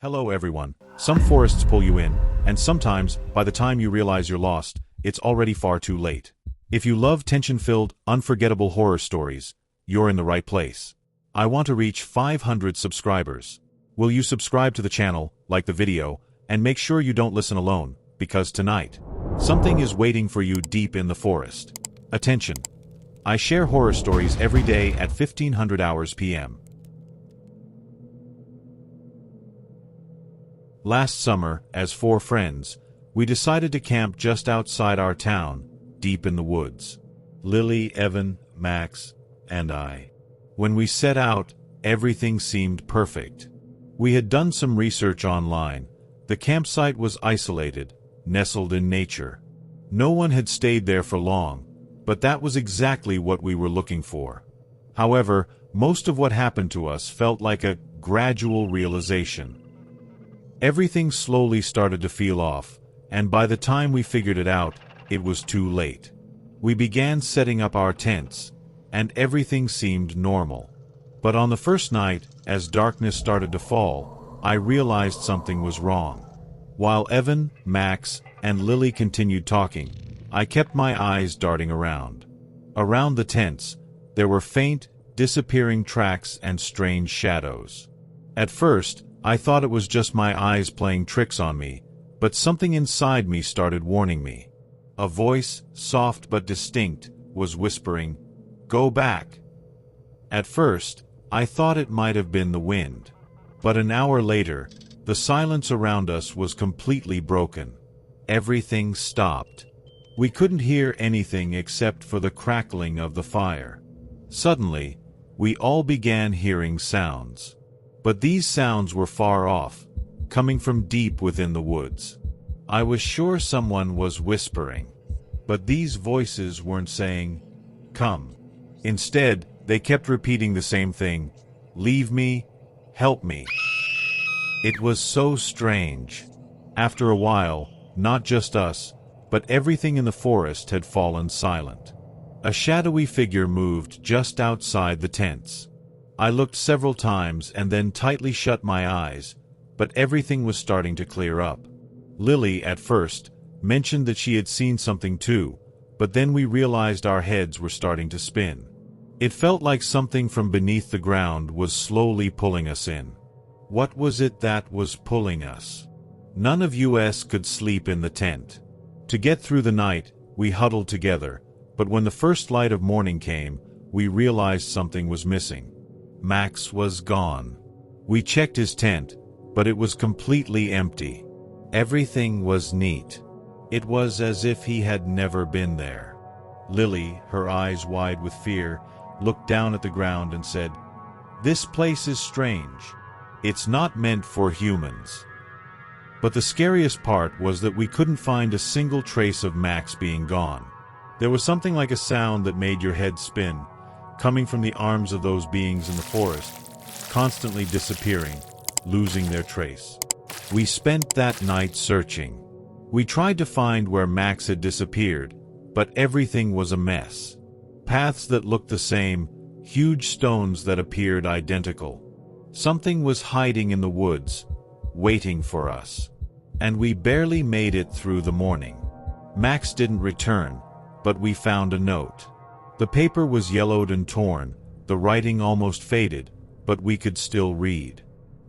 Hello everyone. Some forests pull you in, and sometimes, by the time you realize you're lost, it's already far too late. If you love tension-filled, unforgettable horror stories, you're in the right place. I want to reach 500 subscribers. Will you subscribe to the channel, like the video, and make sure you don't listen alone, because tonight, something is waiting for you deep in the forest. Attention! I share horror stories every day at 1500 hours p.m. Last summer, as 4 friends, we decided to camp just outside our town, deep in the woods. Lily, Evan, Max, and I. When we set out, everything seemed perfect. We had done some research online. The campsite was isolated, nestled in nature. No one had stayed there for long, but that was exactly what we were looking for. However, most of what happened to us felt like a gradual realization. Everything slowly started to feel off, and by the time we figured it out, it was too late. We began setting up our tents, and everything seemed normal. But on the first night, as darkness started to fall, I realized something was wrong. While Evan, Max, and Lily continued talking, I kept my eyes darting around. Around the tents, there were faint, disappearing tracks and strange shadows. At first, I thought it was just my eyes playing tricks on me, but something inside me started warning me. A voice, soft but distinct, was whispering, "Go back." At first, I thought it might have been the wind. But an hour later, the silence around us was completely broken. Everything stopped. We couldn't hear anything except for the crackling of the fire. Suddenly, we all began hearing sounds. But these sounds were far off, coming from deep within the woods. I was sure someone was whispering. But these voices weren't saying, "Come." Instead, they kept repeating the same thing, "Leave me, help me." It was so strange. After a while, not just us, but everything in the forest had fallen silent. A shadowy figure moved just outside the tents. I looked several times and then tightly shut my eyes, but everything was starting to clear up. Lily, at first, mentioned that she had seen something too, but then we realized our heads were starting to spin. It felt like something from beneath the ground was slowly pulling us in. What was it that was pulling us? None of us could sleep in the tent. To get through the night, we huddled together, but when the first light of morning came, we realized something was missing. Max was gone. We checked his tent, but it was completely empty. Everything was neat. It was as if he had never been there. Lily, her eyes wide with fear, looked down at the ground and said, "This place is strange. It's not meant for humans." But the scariest part was that we couldn't find a single trace of Max being gone. There was something like a sound that made your head spin, coming from the arms of those beings in the forest, constantly disappearing, losing their trace. We spent that night searching. We tried to find where Max had disappeared, but everything was a mess. Paths that looked the same, huge stones that appeared identical. Something was hiding in the woods, waiting for us. And we barely made it through the morning. Max didn't return, but we found a note. The paper was yellowed and torn, the writing almost faded, but we could still read.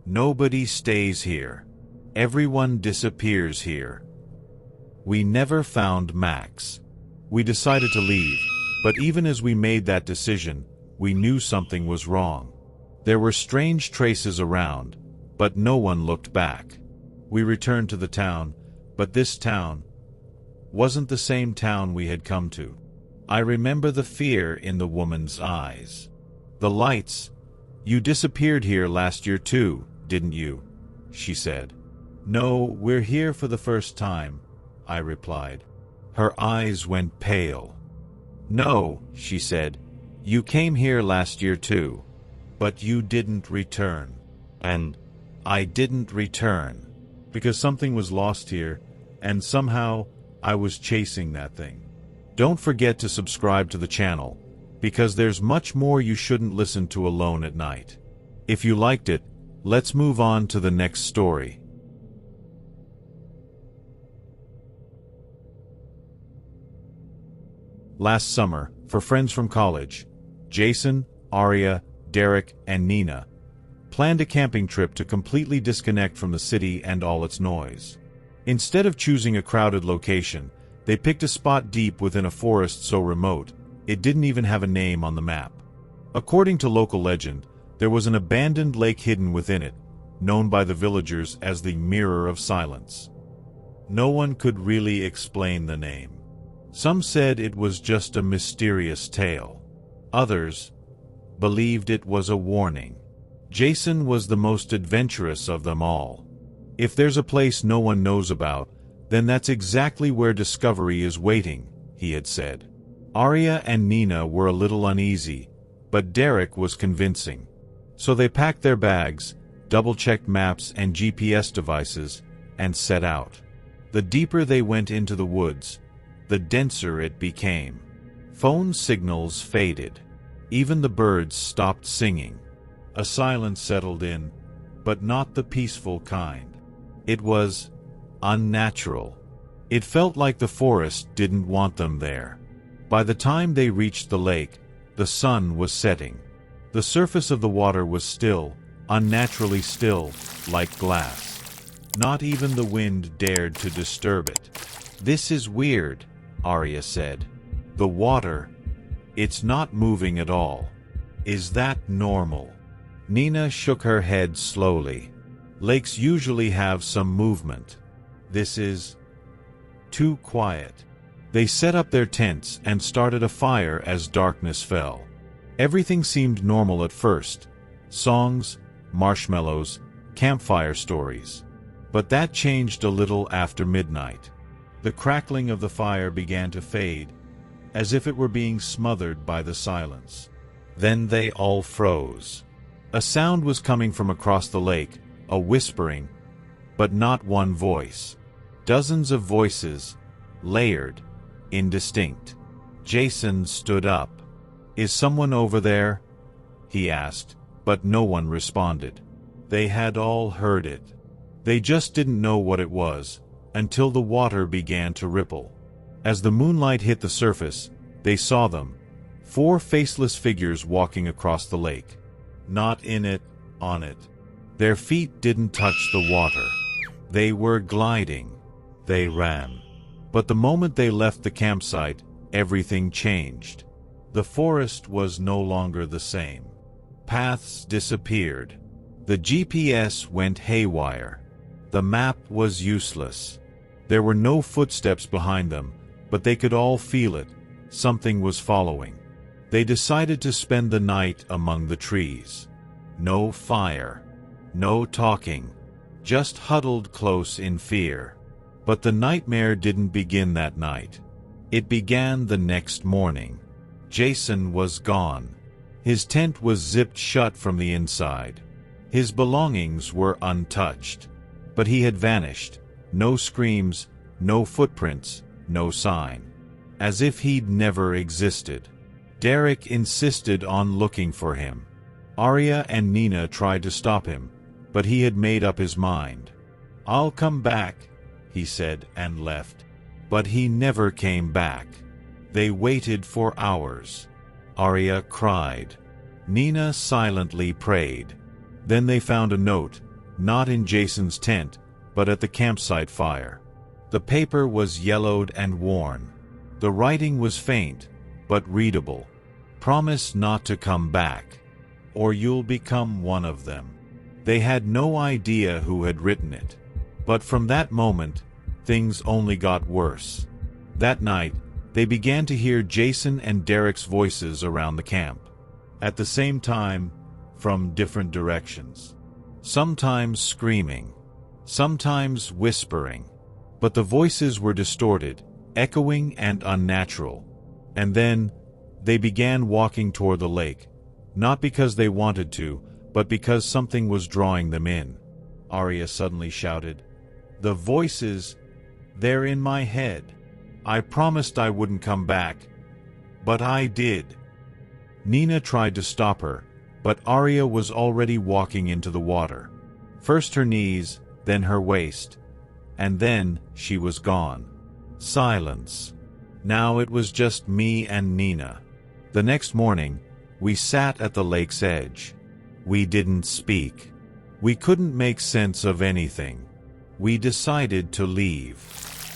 "Nobody stays here. Everyone disappears here." We never found Max. We decided to leave, but even as we made that decision, we knew something was wrong. There were strange traces around, but no one looked back. We returned to the town, but this town wasn't the same town we had come to. I remember the fear in the woman's eyes. "The lights. You disappeared here last year too, didn't you?" she said. "No, we're here for the first time," I replied. Her eyes went pale. "No," she said, "you came here last year too. But you didn't return." And I didn't return. Because something was lost here, and somehow I was chasing that thing. Don't forget to subscribe to the channel, because there's much more you shouldn't listen to alone at night. If you liked it, Let's move on to the next story. Last summer, for friends from college, Jason, Aria, Derek, and Nina planned a camping trip to completely disconnect from the city and all its noise. Instead of choosing a crowded location, they picked a spot deep within a forest so remote, it didn't even have a name on the map. According to local legend, there was an abandoned lake hidden within it, known by the villagers as the Mirror of Silence. No one could really explain the name. Some said it was just a mysterious tale. Others believed it was a warning. Jason was the most adventurous of them all. If there's a place no one knows about, then that's exactly where discovery is waiting, he had said. Aria and Nina were a little uneasy, but Derek was convincing. So they packed their bags, double-checked maps and GPS devices, and set out. The deeper they went into the woods, the denser it became. Phone signals faded. Even the birds stopped singing. A silence settled in, but not the peaceful kind. It was unnatural. It felt like the forest didn't want them there. By the time they reached the lake, the sun was setting. The surface of the water was still, unnaturally still, like glass. Not even the wind dared to disturb it. "This is weird," Aria said. "The water, it's not moving at all. Is that normal?" Nina shook her head slowly. "Lakes usually have some movement. This is too quiet." They set up their tents and started a fire as darkness fell. Everything seemed normal at first. Songs, marshmallows, campfire stories. But that changed a little after midnight. The crackling of the fire began to fade, as if it were being smothered by the silence. Then they all froze. A sound was coming from across the lake, a whispering, but not one voice. Dozens of voices, layered, indistinct. Jason stood up. "Is someone over there?" he asked, but no one responded. They had all heard it. They just didn't know what it was, until the water began to ripple. As the moonlight hit the surface, they saw them, 4 faceless figures walking across the lake. Not in it, on it. Their feet didn't touch the water. They were gliding. They ran. But the moment they left the campsite, everything changed. The forest was no longer the same. Paths disappeared. The GPS went haywire. The map was useless. There were no footsteps behind them, but they could all feel it. Something was following. They decided to spend the night among the trees. No fire. No talking. Just huddled close in fear. But the nightmare didn't begin that night. It began the next morning. Jason was gone. His tent was zipped shut from the inside. His belongings were untouched. But he had vanished. No screams, no footprints, no sign. As if he'd never existed. Derek insisted on looking for him. Aria and Nina tried to stop him, but he had made up his mind. "I'll come back," he said, and left. But he never came back. They waited for hours. Aria cried. Nina silently prayed. Then they found a note, not in Jason's tent, but at the campsite fire. The paper was yellowed and worn. The writing was faint, but readable. "Promise not to come back, or you'll become one of them." They had no idea who had written it. But from that moment, things only got worse. That night, they began to hear Jason and Derek's voices around the camp. At the same time, from different directions. Sometimes screaming. Sometimes whispering. But the voices were distorted, echoing and unnatural. And then, they began walking toward the lake. Not because they wanted to, but because something was drawing them in. Aria suddenly shouted, "The voices, they're in my head. I promised I wouldn't come back, but I did." Nina tried to stop her, but Arya was already walking into the water. First her knees, then her waist, and then she was gone. Silence. Now it was just me and Nina. The next morning, we sat at the lake's edge. We didn't speak. We couldn't make sense of anything. We decided to leave.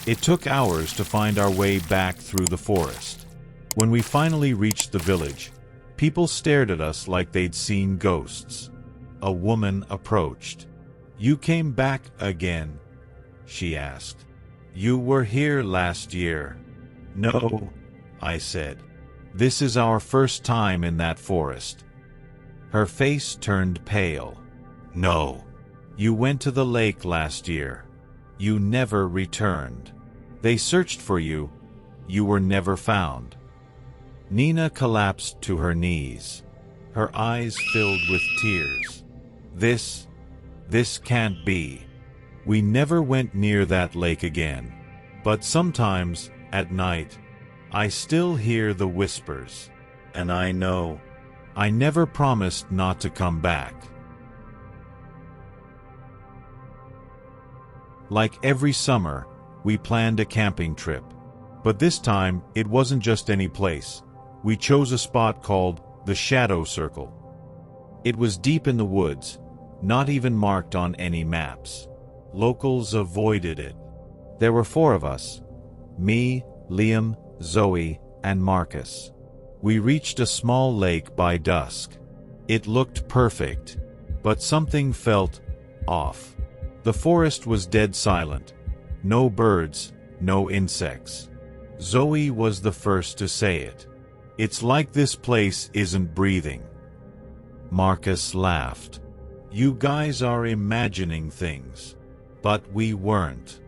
It took hours to find our way back through the forest. When we finally reached the village, people stared at us like they'd seen ghosts. A woman approached. "You came back again?" she asked. "You were here last year." "No," I said. "This is our first time in that forest." Her face turned pale. "No. You went to the lake last year. You never returned. They searched for you. You were never found." Nina collapsed to her knees. Her eyes filled with tears. This can't be. We never went near that lake again. But sometimes, at night, I still hear the whispers. And I know I never promised not to come back. Like every summer, we planned a camping trip. But this time, it wasn't just any place. We chose a spot called the Shadow Circle. It was deep in the woods, not even marked on any maps. Locals avoided it. There were 4 of us: me, Liam, Zoe, and Marcus. We reached a small lake by dusk. It looked perfect, but something felt off. The forest was dead silent. No birds, no insects. Zoe was the first to say it. "It's like this place isn't breathing." Marcus laughed. "You guys are imagining things." But we weren't.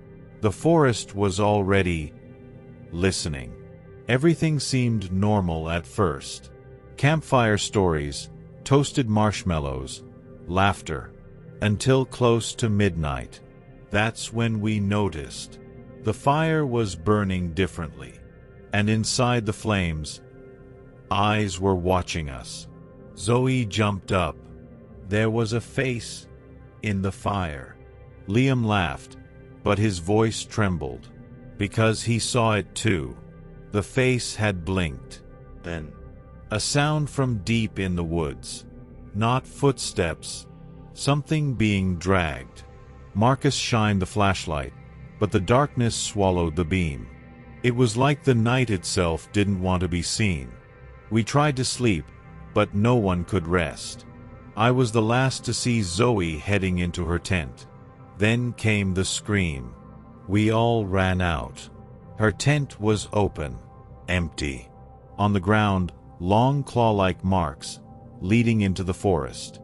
The forest was already listening. Everything seemed normal at first. Campfire stories, toasted marshmallows, laughter. Until close to midnight. That's when we noticed. The fire was burning differently. And inside the flames, eyes were watching us. Zoe jumped up. There was a face in the fire. Liam laughed, but his voice trembled. Because he saw it too. The face had blinked. Then, a sound from deep in the woods. Not footsteps. Something being dragged. Marcus shined the flashlight, but the darkness swallowed the beam. It was like the night itself didn't want to be seen. We tried to sleep, but no one could rest. I was the last to see Zoe heading into her tent. Then came the scream. We all ran out. Her tent was open, empty. On the ground, long claw-like marks, leading into the forest.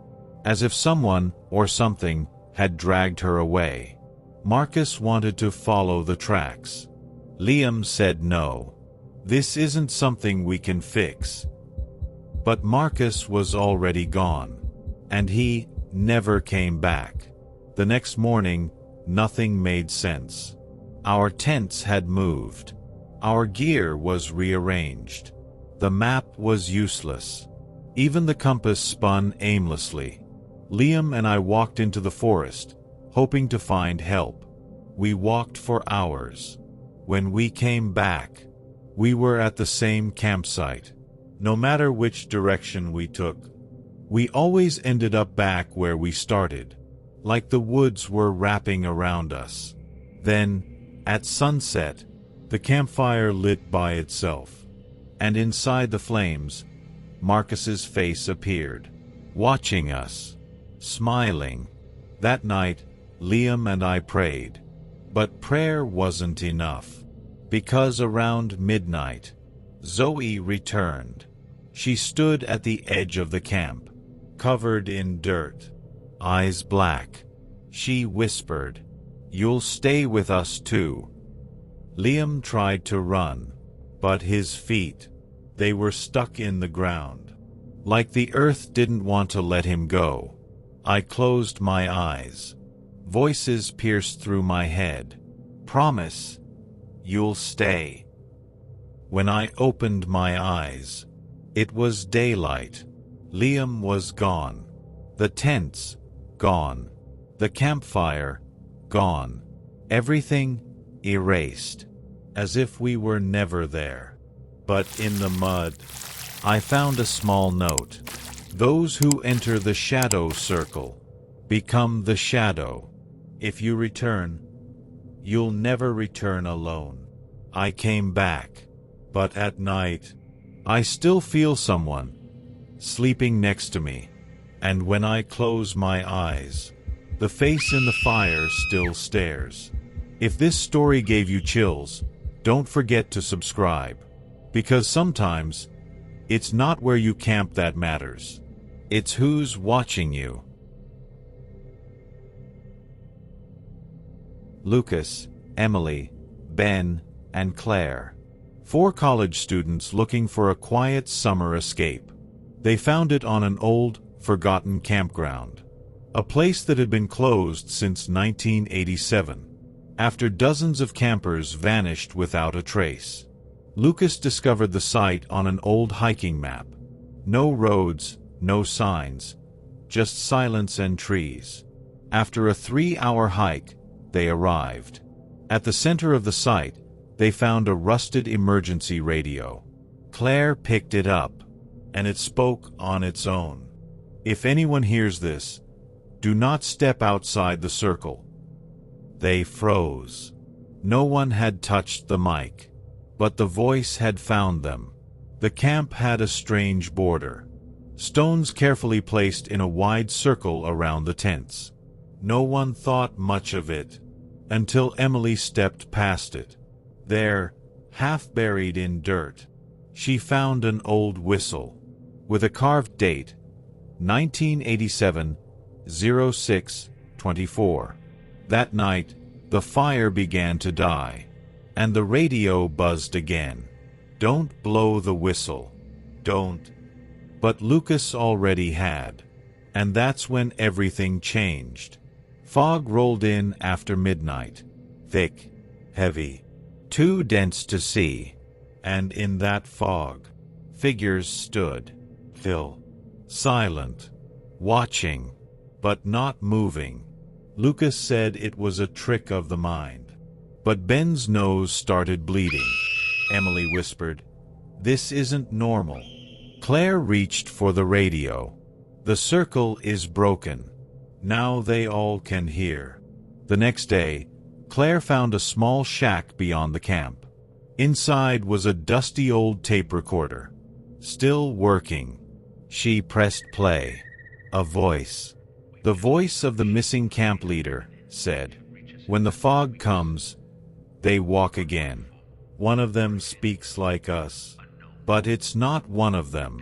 As if someone, or something, had dragged her away. Marcus wanted to follow the tracks. Liam said no. This isn't something we can fix. But Marcus was already gone. And he never came back. The next morning, nothing made sense. Our tents had moved. Our gear was rearranged. The map was useless. Even the compass spun aimlessly. Liam and I walked into the forest, hoping to find help. We walked for hours. When we came back, we were at the same campsite. No matter which direction we took, we always ended up back where we started, like the woods were wrapping around us. Then, at sunset, the campfire lit by itself, and inside the flames, Marcus's face appeared, watching us, smiling. That night, Liam and I prayed. But prayer wasn't enough, because around midnight, Zoe returned. She stood at the edge of the camp, covered in dirt, eyes black. She whispered, "You'll stay with us too." Liam tried to run, but his feet, they were stuck in the ground. Like the earth didn't want to let him go. I closed my eyes. Voices pierced through my head. "Promise, you'll stay." When I opened my eyes, it was daylight. Liam was gone. The tents, gone. The campfire, gone. Everything erased, as if we were never there. But in the mud, I found a small note. Those who enter the shadow circle become the shadow. If you return, you'll never return alone. I came back, but at night, I still feel someone sleeping next to me. And when I close my eyes, the face in the fire still stares. If this story gave you chills, don't forget to subscribe. Because sometimes, it's not where you camp that matters. It's who's watching you. Lucas, Emily, Ben, and Claire. 4 college students looking for a quiet summer escape. They found it on an old, forgotten campground. A place that had been closed since 1987, after dozens of campers vanished without a trace. Lucas discovered the site on an old hiking map. No roads, no signs, just silence and trees. After a 3-hour hike, they arrived. At the center of the site, they found a rusted emergency radio. Claire picked it up, and it spoke on its own. If anyone hears this, do not step outside the circle. They froze. No one had touched the mic, but the voice had found them. The camp had a strange border. Stones carefully placed in a wide circle around the tents. No one thought much of it, until Emily stepped past it. There, half buried in dirt, she found an old whistle, with a carved date, 1987-06-24. That night, the fire began to die, and the radio buzzed again. Don't blow the whistle. Don't. But Lucas already had. And that's when everything changed. Fog rolled in after midnight. Thick, heavy, too dense to see. And in that fog, figures stood, still, silent, watching, but not moving. Lucas said it was a trick of the mind. But Ben's nose started bleeding. Emily whispered, "This isn't normal." Claire reached for the radio. "The circle is broken. Now they all can hear." The next day, Claire found a small shack beyond the camp. Inside was a dusty old tape recorder. Still working. She pressed play. A voice. The voice of the missing camp leader said, "When the fog comes, they walk again. One of them speaks like us. But it's not one of them.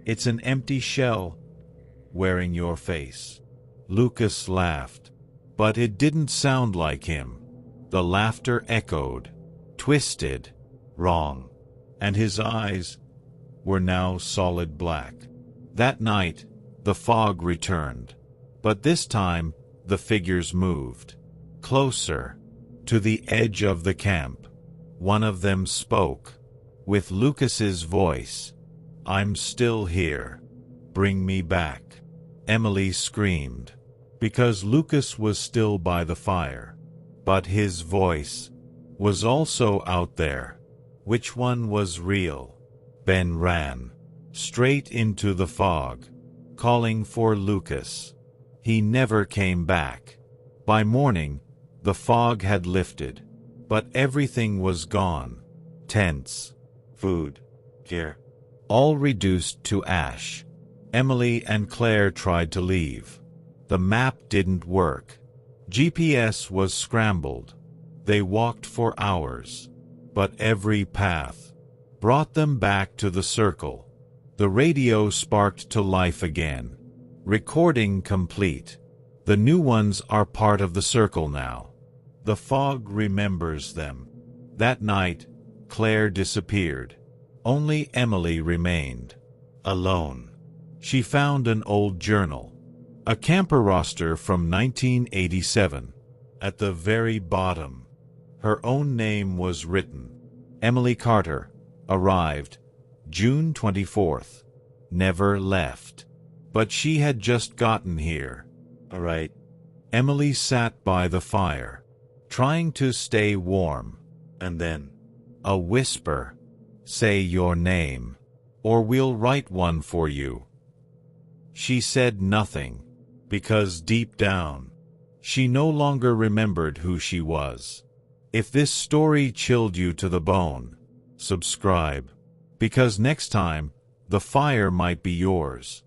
It's an empty shell wearing your face." Lucas laughed. But it didn't sound like him. The laughter echoed, twisted, wrong. And his eyes were now solid black. That night, the fog returned. But this time, the figures moved. Closer. To the edge of the camp. One of them spoke. With Lucas's voice. "I'm still here. Bring me back." Emily screamed. Because Lucas was still by the fire. But his voice was also out there. Which one was real? Ben ran. Straight into the fog. Calling for Lucas. He never came back. By morning, the fog had lifted. But everything was gone. Tents, food, gear, all reduced to ash. Emily and Claire tried to leave. The map didn't work. GPS was scrambled. They walked for hours. But every path brought them back to the circle. The radio sparked to life again. Recording complete. The new ones are part of the circle now. The fog remembers them. That night, Claire disappeared. Only Emily remained. Alone. She found an old journal. A camper roster from 1987. At the very bottom, her own name was written. Emily Carter. Arrived June 24th. Never left. But she had just gotten here. All right. Emily sat by the fire, trying to stay warm. And then, a whisper. Say your name, or we'll write one for you. She said nothing, because deep down, she no longer remembered who she was. If this story chilled you to the bone, subscribe, because next time, the fire might be yours.